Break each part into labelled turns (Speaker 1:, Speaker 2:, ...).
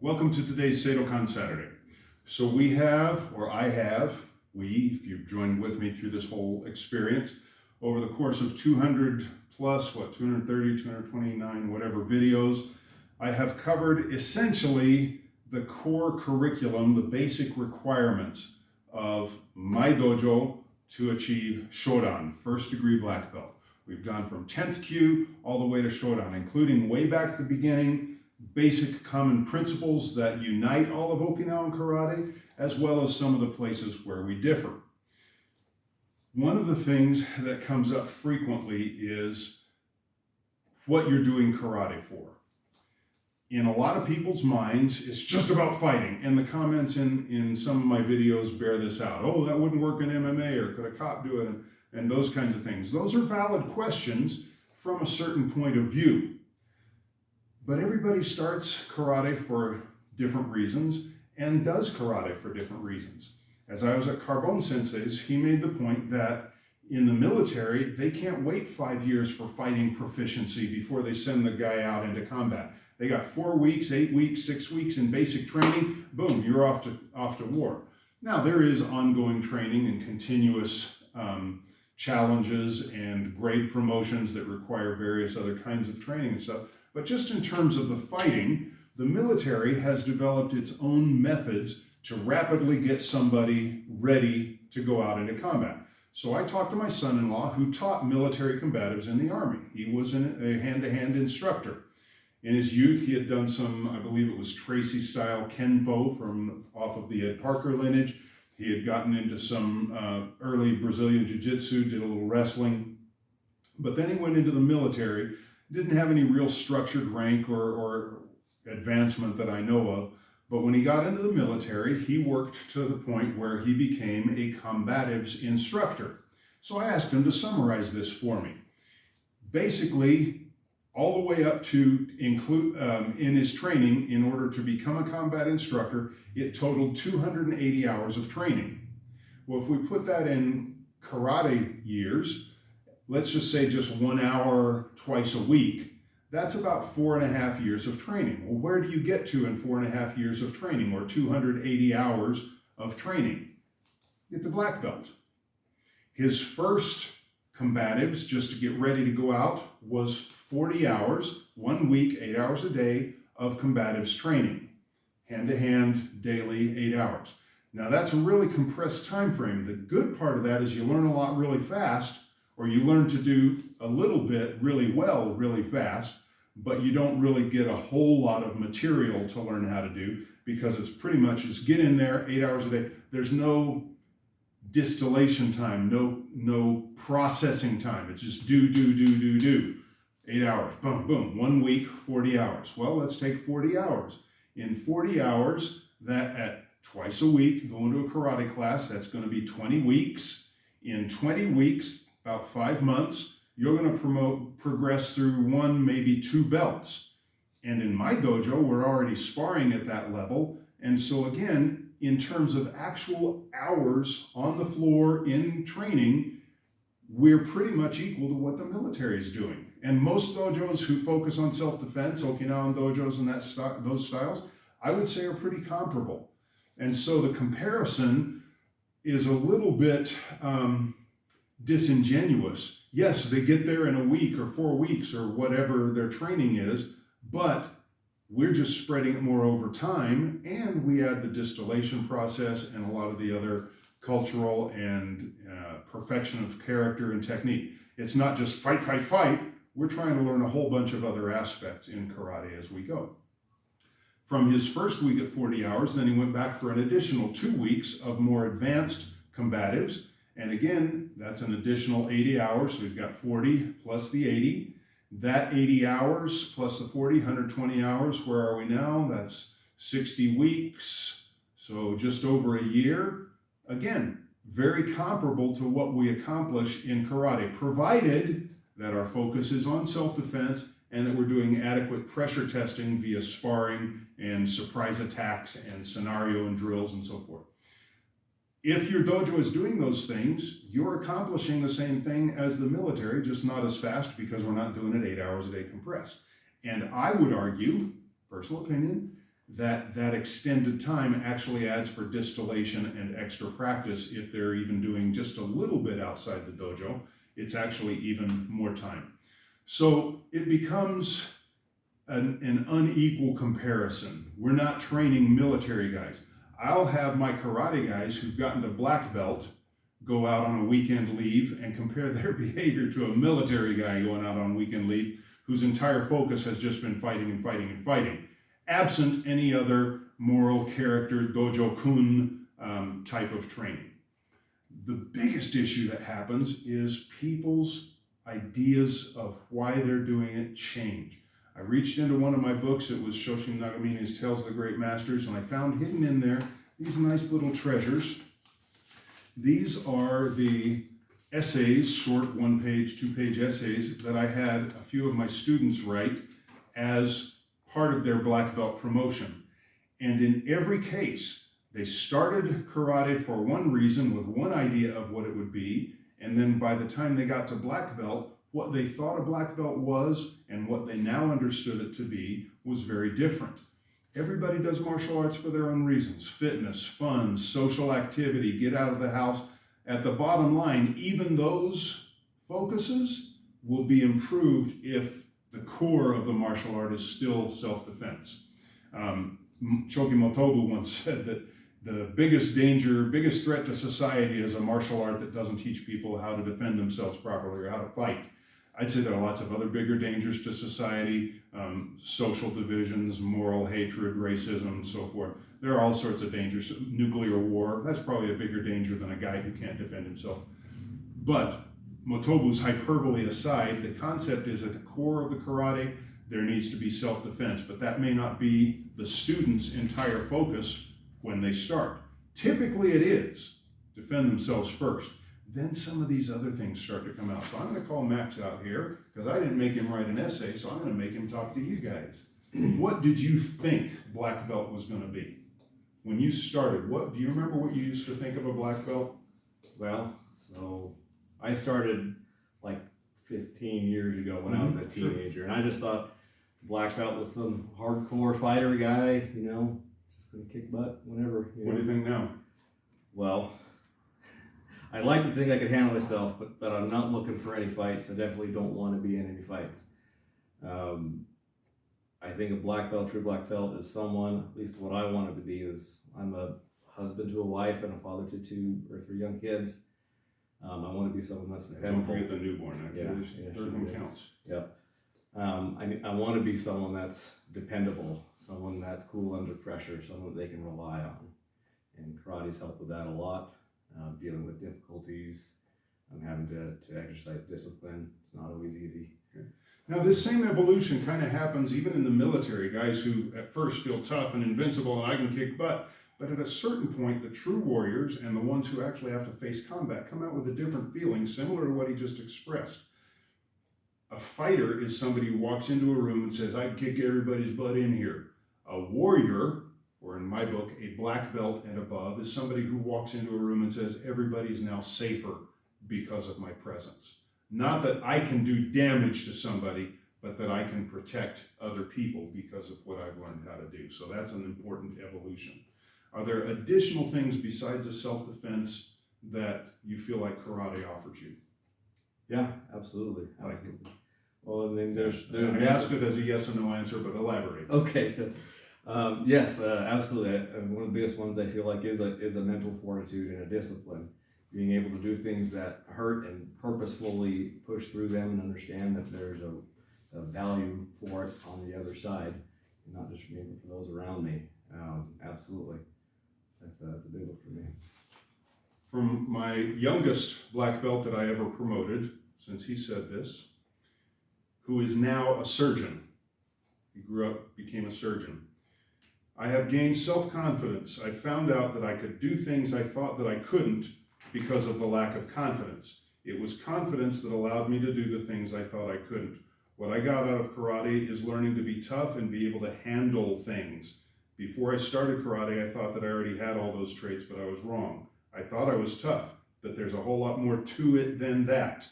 Speaker 1: Welcome to today's Seidokan Saturday. So we if you've joined with me through this whole experience, over the course of 200 plus, 230, 229, whatever videos, I have covered essentially the core curriculum, the basic requirements of my dojo to achieve Shodan, first degree black belt. We've gone from 10th kyu all the way to Shodan, including way back at the beginning, basic common principles that unite all of Okinawan karate, as well as some of the places where we differ. One of the things that comes up frequently is what you're doing karate for. In a lot of people's minds, it's just about fighting, and the comments in some of my videos bear this out. Oh, that wouldn't work in MMA, or could a cop do it, and those kinds of things. Those are valid questions from a certain point of view. But everybody starts karate for different reasons and does karate for different reasons. As I was at Carbone Sensei's, he made the point that in the military, they can't wait 5 years for fighting proficiency before they send the guy out into combat. They got 4 weeks, 8 weeks, 6 weeks in basic training, boom, you're off to war. Now, there is ongoing training and continuous challenges and grade promotions that require various other kinds of training and stuff. But just in terms of the fighting, the military has developed its own methods to rapidly get somebody ready to go out into combat. So I talked to my son-in-law who taught military combatives in the Army. He was a hand-to-hand instructor. In his youth, he had done some, I believe it was Tracy-style Kenpo off of the Ed Parker lineage. He had gotten into some early Brazilian Jiu-Jitsu, did a little wrestling. But then he went into the military. Didn't have any real structured rank or advancement that I know of, but when he got into the military, he worked to the point where he became a combatives instructor. So I asked him to summarize this for me. Basically, all the way up to include in his training, in order to become a combat instructor, it totaled 280 hours of training. Well, if we put that in karate years, let's just say just 1 hour twice a week, that's about 4.5 years of training. Well, where do you get to in 4.5 years of training, or 280 hours of training? Get the black belt. His first combatives, just to get ready to go out, was 40 hours, 1 week, 8 hours a day of combatives training. Hand-to-hand, daily, 8 hours. Now that's a really compressed time frame. The good part of that is you learn a lot really fast, or you learn to do a little bit really well, really fast, but you don't really get a whole lot of material to learn how to do, because it's pretty much just get in there 8 hours a day. There's no distillation time, no processing time. It's just do. 8 hours, boom, boom. 1 week, 40 hours. Well, let's take 40 hours. In 40 hours, that at twice a week, going to a karate class, that's going to be 20 weeks. In 20 weeks, about 5 months, you're going to progress through 1, maybe 2 belts. And in my dojo, we're already sparring at that level. And so again, in terms of actual hours on the floor in training, we're pretty much equal to what the military is doing. And most dojos who focus on self-defense, Okinawan dojos and those styles, I would say are pretty comparable. And so the comparison is a little bit disingenuous. Yes, they get there in a week or 4 weeks or whatever their training is, but we're just spreading it more over time, and we add the distillation process and a lot of the other cultural and perfection of character and technique. It's not just fight. We're trying to learn a whole bunch of other aspects in karate as we go. From his first week at 40 hours, then he went back for an additional 2 weeks of more advanced combatives. And again, that's an additional 80 hours. So we've got 40 plus the 80. That 80 hours plus the 40, 120 hours. Where are we now? That's 60 weeks. So just over a year. Again, very comparable to what we accomplish in karate, provided that our focus is on self-defense and that we're doing adequate pressure testing via sparring and surprise attacks and scenario and drills and so forth. If your dojo is doing those things, you're accomplishing the same thing as the military, just not as fast, because we're not doing it 8 hours a day compressed. And I would argue, personal opinion, that extended time actually adds for distillation and extra practice. If they're even doing just a little bit outside the dojo, it's actually even more time. So it becomes an unequal comparison. We're not training military guys. I'll have my karate guys who've gotten to black belt go out on a weekend leave and compare their behavior to a military guy going out on weekend leave whose entire focus has just been fighting and fighting and fighting, absent any other moral character, dojo-kun type of training. The biggest issue that happens is people's ideas of why they're doing it change. I reached into one of my books, it was Shoshin Nagamina's Tales of the Great Masters, and I found hidden in there these nice little treasures. These are the essays, short 1-page, 2-page essays that I had a few of my students write as part of their black belt promotion. And in every case, they started karate for one reason with one idea of what it would be, and then by the time they got to black belt, what they thought a black belt was and what they now understood it to be was very different. Everybody does martial arts for their own reasons: fitness, fun, social activity, get out of the house. At the bottom line, even those focuses will be improved if the core of the martial art is still self-defense. Choki Motobu once said that the biggest danger, biggest threat to society is a martial art that doesn't teach people how to defend themselves properly or how to fight. I'd say there are lots of other bigger dangers to society, social divisions, moral hatred, racism, so forth. There are all sorts of dangers. Nuclear war, that's probably a bigger danger than a guy who can't defend himself. But Motobu's hyperbole aside, the concept is at the core of the karate, there needs to be self-defense, but that may not be the student's entire focus when they start. Typically it is defend themselves first. Then some of these other things start to come out. So I'm going to call Max out here because I didn't make him write an essay, so I'm going to make him talk to you guys. What did you think black belt was going to be? When you started, do you remember what you used to think of a black belt?
Speaker 2: Well, so I started like 15 years ago when I was a teenager, and I just thought black belt was some hardcore fighter guy, you know, just going to kick butt whenever.
Speaker 1: What do you think now?
Speaker 2: Well, I like to think I could handle myself, but I'm not looking for any fights. I definitely don't want to be in any fights. I think a black belt, true black belt, is someone, at least what I wanted to be, is I'm a husband to a wife and a father to 2 or 3 young kids. I want to be someone that's dependable.
Speaker 1: Don't forget the newborn, actually.
Speaker 2: Yeah,
Speaker 1: third one counts.
Speaker 2: Yep. I want to be someone that's dependable, someone that's cool under pressure, someone that they can rely on. And karate's helped with that a lot. Dealing with difficulties, I'm having to exercise discipline. It's not always easy.
Speaker 1: Okay. Now this same evolution kind of happens even in the military, guys who at first feel tough and invincible and I can kick butt, but at a certain point the true warriors and the ones who actually have to face combat come out with a different feeling similar to what he just expressed. A fighter is somebody who walks into a room and says, I can kick everybody's butt in here. A warrior, or in my book, a black belt and above, is somebody who walks into a room and says, everybody's now safer because of my presence. Not that I can do damage to somebody, but that I can protect other people because of what I've learned how to do. So that's an important evolution. Are there additional things besides the self-defense that you feel like karate offers you?
Speaker 2: Yeah, absolutely. Well, and then there's
Speaker 1: I asked it as a yes or no answer, but elaborate.
Speaker 2: Okay, so yes, absolutely. One of the biggest ones I feel like is a mental fortitude and a discipline. Being able to do things that hurt and purposefully push through them and understand that there's a value for it on the other side, and not just for me, but for those around me. Absolutely. That's a big one for me.
Speaker 1: From my youngest black belt that I ever promoted, since he said this, who is now a surgeon. He grew up, became a surgeon. I have gained self-confidence. I found out that I could do things I thought that I couldn't because of the lack of confidence. It was confidence that allowed me to do the things I thought I couldn't. What I got out of karate is learning to be tough and be able to handle things. Before I started karate, I thought that I already had all those traits, but I was wrong. I thought I was tough, that there's a whole lot more to it than that.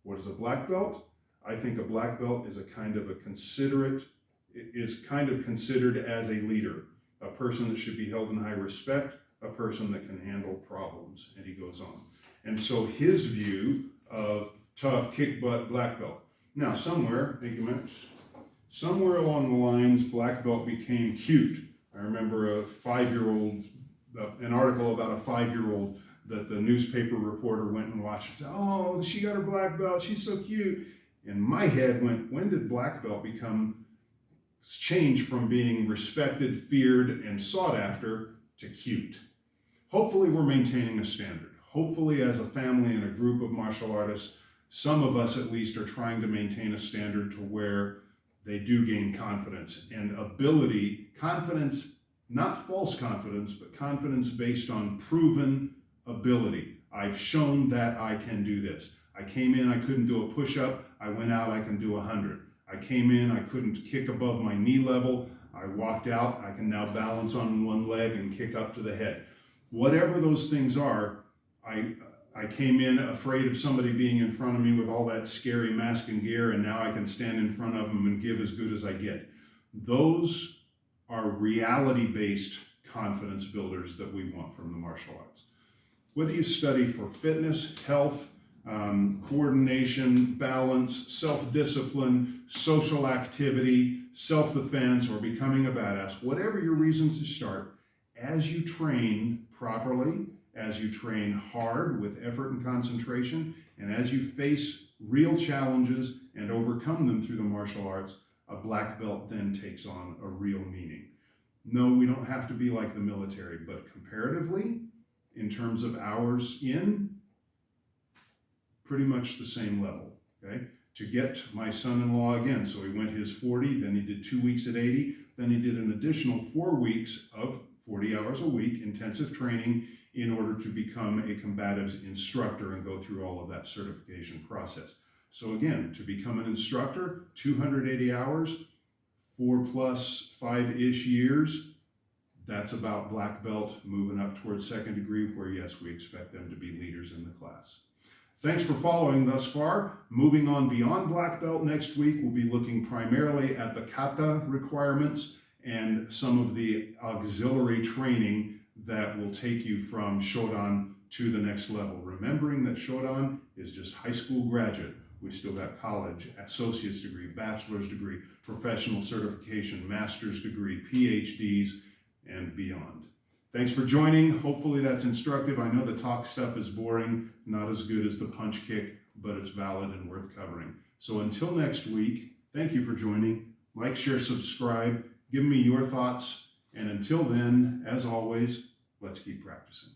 Speaker 1: What is a black belt? I think a black belt is considered as a leader. a person that should be held in high respect, a person that can handle problems, and he goes on. And so his view of tough, kick butt, black belt. Now somewhere, thank you, Max, somewhere along the lines, black belt became cute. I remember a 5-year-old, an article about a 5-year-old that the newspaper reporter went and watched and said, oh, she got her black belt, she's so cute. And my head went, when did black belt change from being respected, feared, and sought after to cute? Hopefully we're maintaining a standard. Hopefully as a family and a group of martial artists, some of us at least are trying to maintain a standard to where they do gain confidence and ability, confidence, not false confidence, but confidence based on proven ability. I've shown that I can do this. I came in, I couldn't do a push-up. I went out, I can do 100. I came in, I couldn't kick above my knee level. I walked out, I can now balance on one leg and kick up to the head. Whatever those things are, I came in afraid of somebody being in front of me with all that scary mask and gear, and now I can stand in front of them and give as good as I get. Those are reality-based confidence builders that we want from the martial arts. Whether you study for fitness, health, coordination, balance, self-discipline, social activity, self-defense, or becoming a badass, whatever your reasons to start, as you train properly, as you train hard with effort and concentration, and as you face real challenges and overcome them through the martial arts, a black belt then takes on a real meaning. No, we don't have to be like the military, but comparatively, in terms of hours in, pretty much the same level, okay? To get my son-in-law again, so he went his 40, then he did 2 weeks at 80, then he did an additional 4 weeks of 40 hours a week intensive training in order to become a combatives instructor and go through all of that certification process. So again, to become an instructor, 280 hours, 4 plus 5-ish years, that's about black belt moving up towards second degree, where yes, we expect them to be leaders in the class. Thanks for following thus far. Moving on beyond black belt next week, we'll be looking primarily at the kata requirements and some of the auxiliary training that will take you from Shodan to the next level. Remembering that Shodan is just high school graduate. We still got college, associate's degree, bachelor's degree, professional certification, master's degree, PhDs, and beyond. Thanks for joining. Hopefully that's instructive. I know the talk stuff is boring, not as good as the punch kick, but it's valid and worth covering. So until next week, thank you for joining. Like, share, subscribe. Give me your thoughts. And until then, as always, let's keep practicing.